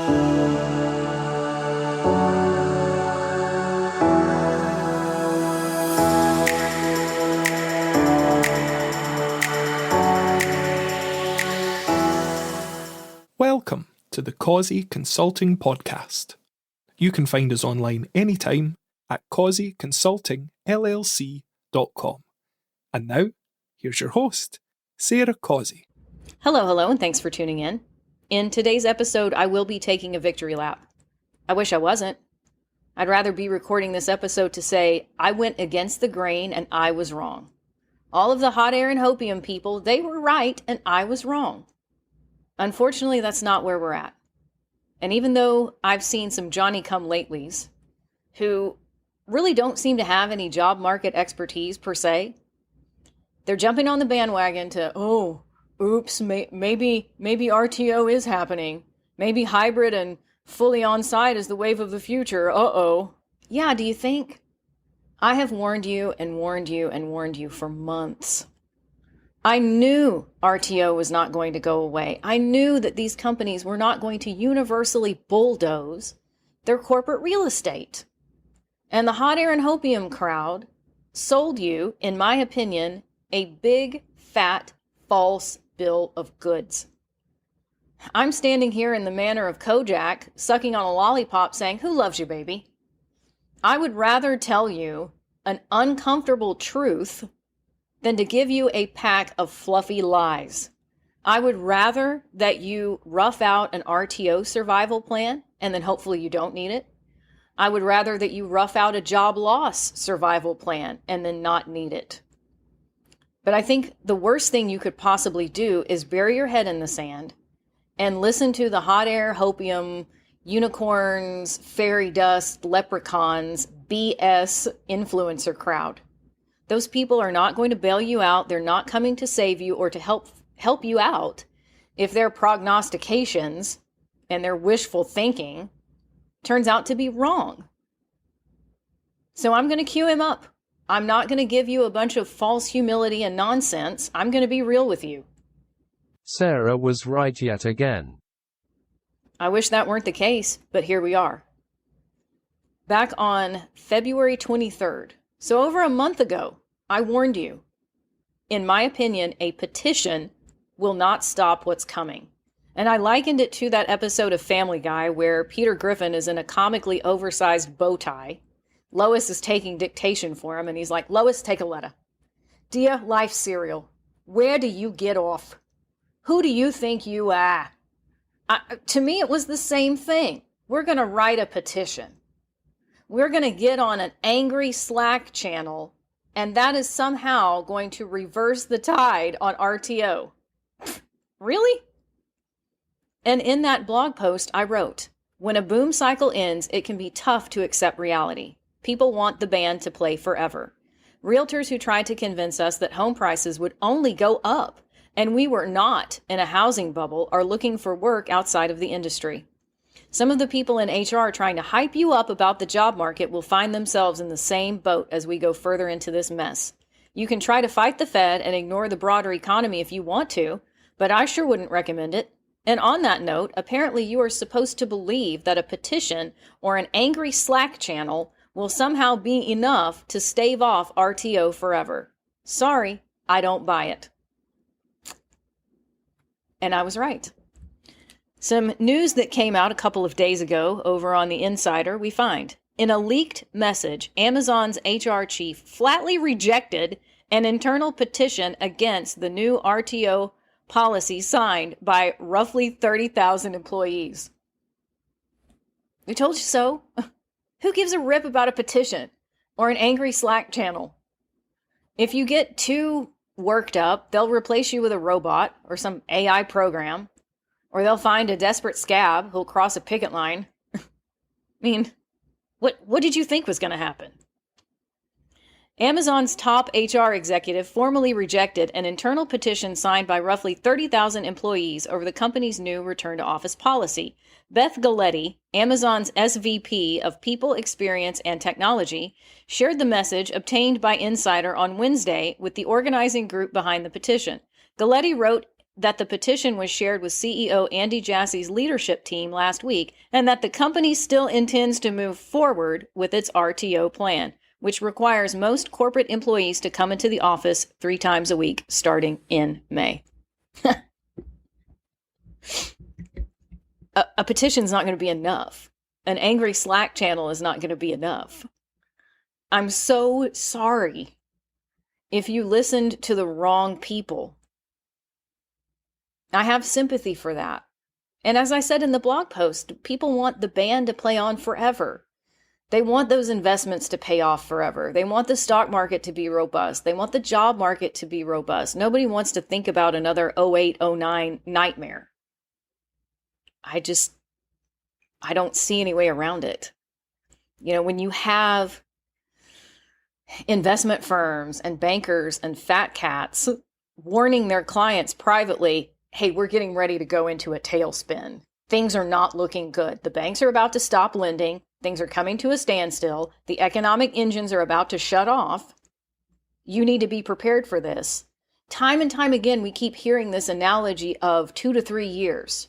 Welcome to the Causey Consulting Podcast. You can find us online anytime at causeyconsultingllc.com. And now, here's your host, Sarah Causey. Hello, and thanks for tuning in. In today's episode, I will be taking a victory lap. I wish I wasn't. I'd rather be recording this episode to say, I went against the grain and I was wrong. All of the hot air and hopium people, they were right and I was wrong. Unfortunately, that's not where we're at. And even though I've seen some Johnny-come-latelys who really don't seem to have any job market expertise per se, they're jumping on the bandwagon to, maybe RTO is happening. Maybe hybrid and fully on-site is the wave of the future. Yeah, do you think? I have warned you and warned you and warned you for months. I knew RTO was not going to go away. I knew that these companies were not going to universally bulldoze their corporate real estate. And the hot air and hopium crowd sold you, in my opinion, a big, fat, false bill of goods. I'm standing here in the manner of Kojak, sucking on a lollipop saying, "Who loves you, baby?" I would rather tell you an uncomfortable truth than to give you a pack of fluffy lies. I would rather that you rough out an RTO survival plan and then hopefully you don't need it. I would rather that you rough out a job loss survival plan and then not need it. But I think the worst thing you could possibly do is bury your head in the sand and listen to the hot air, hopium, unicorns, fairy dust, leprechauns, BS influencer crowd. Those people are not going to bail you out. They're not coming to save you or to help you out if their prognostications and their wishful thinking turns out to be wrong. So I'm going to cue him up. I'm not going to give you a bunch of false humility and nonsense. I'm going to be real with you. Sarah was right yet again. I wish that weren't the case, but here we are. Back on February 23rd, so over a month ago, I warned you. In my opinion, a petition will not stop what's coming. And I likened it to that episode of Family Guy where Peter Griffin is in a comically oversized bow tie. Lois is taking dictation for him and he's like, "Lois, take a letter. Dear Life Cereal, where do you get off? Who do you think you are?" To me, it was the same thing. We're going to write a petition. We're going to get on an angry Slack channel, and that is somehow going to reverse the tide on RTO. Really? And in that blog post, I wrote, when a boom cycle ends, it can be tough to accept reality. People want the band to play forever. Realtors who tried to convince us that home prices would only go up, and we were not in a housing bubble, are looking for work outside of the industry. Some of the people in HR trying to hype you up about the job market will find themselves in the same boat as we go further into this mess. You can try to fight the Fed and ignore the broader economy if you want to, but I sure wouldn't recommend it. And on that note, apparently you are supposed to believe that a petition or an angry Slack channel will somehow be enough to stave off RTO forever. Sorry, I don't buy it. And I was right. Some news that came out a couple of days ago over on the Insider, we find. In a leaked message, Amazon's HR chief flatly rejected an internal petition against the new RTO policy signed by roughly 30,000 employees. We told you so. Who gives a rip about a petition or an angry Slack channel? If you get too worked up, they'll replace you with a robot or some AI program. Or they'll find a desperate scab who'll cross a picket line. I mean, what did you think was going to happen? Amazon's top HR executive formally rejected an internal petition signed by roughly 30,000 employees over the company's new return-to-office policy. Beth Galletti, Amazon's SVP of People Experience and Technology, shared the message obtained by Insider on Wednesday with the organizing group behind the petition. Galletti wrote that the petition was shared with CEO Andy Jassy's leadership team last week, and that the company still intends to move forward with its RTO plan, which requires most corporate employees to come into the office 3 times a week starting in May. A petition's not going to be enough. An angry Slack channel is not going to be enough. I'm so sorry if you listened to the wrong people. I have sympathy for that. And as I said in the blog post, people want the band to play on forever. They want those investments to pay off forever. They want the stock market to be robust. They want the job market to be robust. Nobody wants to think about another 08, 09 nightmare. I don't see any way around it. You know, when you have investment firms and bankers and fat cats warning their clients privately, hey, we're getting ready to go into a tailspin. Things are not looking good. The banks are about to stop lending. Things are coming to a standstill. The economic engines are about to shut off. You need to be prepared for this. Time and time again, we keep hearing this analogy of 2 to 3 years.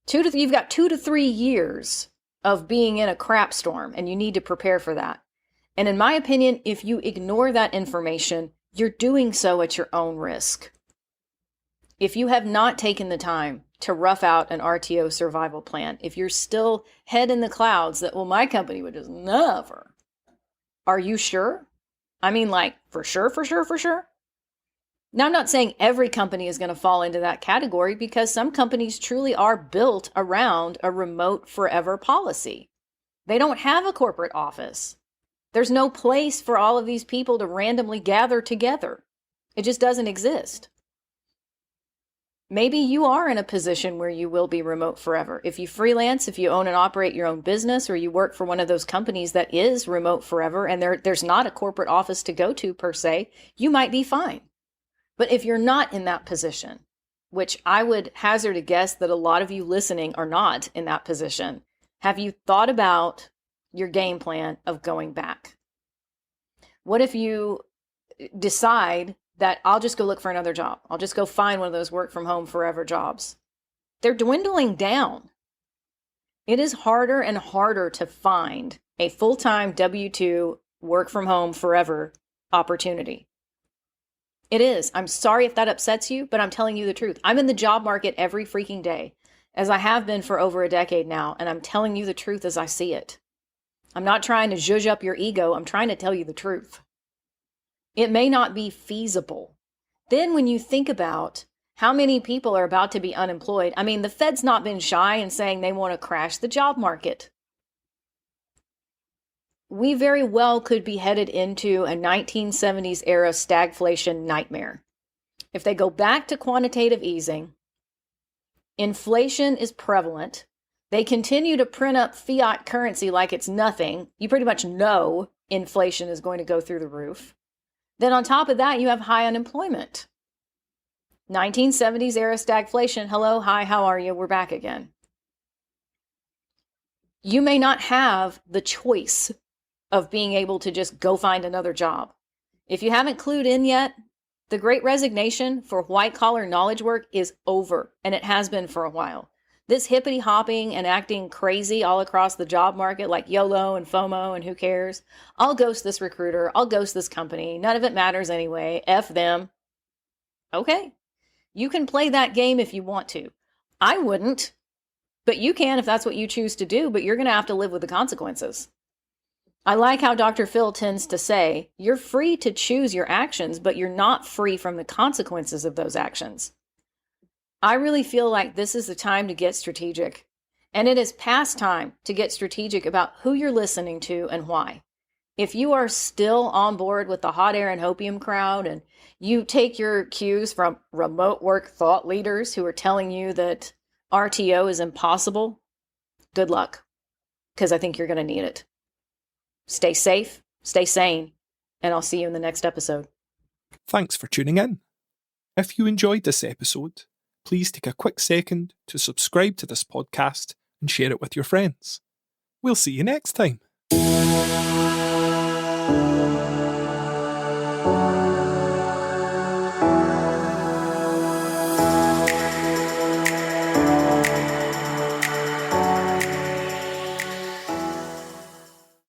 You've got 2 to 3 years of being in a crap storm, and you need to prepare for that. And in my opinion, if you ignore that information, you're doing so at your own risk. If you have not taken the time to rough out an RTO survival plan, if you're still head in the clouds that, well, my company would just never. Are you sure? I mean, like, for sure? Now, I'm not saying every company is going to fall into that category, because some companies truly are built around a remote forever policy. They don't have a corporate office. There's no place for all of these people to randomly gather together. It just doesn't exist. Maybe you are in a position where you will be remote forever. If you freelance, if you own and operate your own business, or you work for one of those companies that is remote forever and there's not a corporate office to go to per se, you might be fine. But if you're not in that position, which I would hazard a guess that a lot of you listening are not in that position, have you thought about your game plan of going back? What if you decide that I'll just go look for another job? I'll just go find one of those work from home forever jobs. They're dwindling down. It is harder and harder to find a full-time W-2 work from home forever opportunity. It is. I'm sorry if that upsets you, but I'm telling you the truth. I'm in the job market every freaking day, as I have been for over a decade now, and I'm telling you the truth as I see it. I'm not trying to zhuzh up your ego. I'm trying to tell you the truth. It may not be feasible. Then when you think about how many people are about to be unemployed, I mean, the Fed's not been shy in saying they want to crash the job market. We very well could be headed into a 1970s era stagflation nightmare. If they go back to quantitative easing, inflation is prevalent. They continue to print up fiat currency like it's nothing. You pretty much know inflation is going to go through the roof. Then on top of that, you have high unemployment. 1970s era stagflation. Hello, hi, how are you? We're back again. You may not have the choice of being able to just go find another job. If you haven't clued in yet, the Great Resignation for white-collar knowledge work is over, and it has been for a while. This hippity-hopping and acting crazy all across the job market, like YOLO and FOMO and who cares? I'll ghost this recruiter. I'll ghost this company. None of it matters anyway. F them. Okay. You can play that game if you want to. I wouldn't. But you can if that's what you choose to do, but you're going to have to live with the consequences. I like how Dr. Phil tends to say, you're free to choose your actions, but you're not free from the consequences of those actions. I really feel like this is the time to get strategic. And it is past time to get strategic about who you're listening to and why. If you are still on board with the hot air and hopium crowd, and you take your cues from remote work thought leaders who are telling you that RTO is impossible, good luck, because I think you're going to need it. Stay safe, stay sane, and I'll see you in the next episode. Thanks for tuning in. If you enjoyed this episode, please take a quick second to subscribe to this podcast and share it with your friends. We'll see you next time.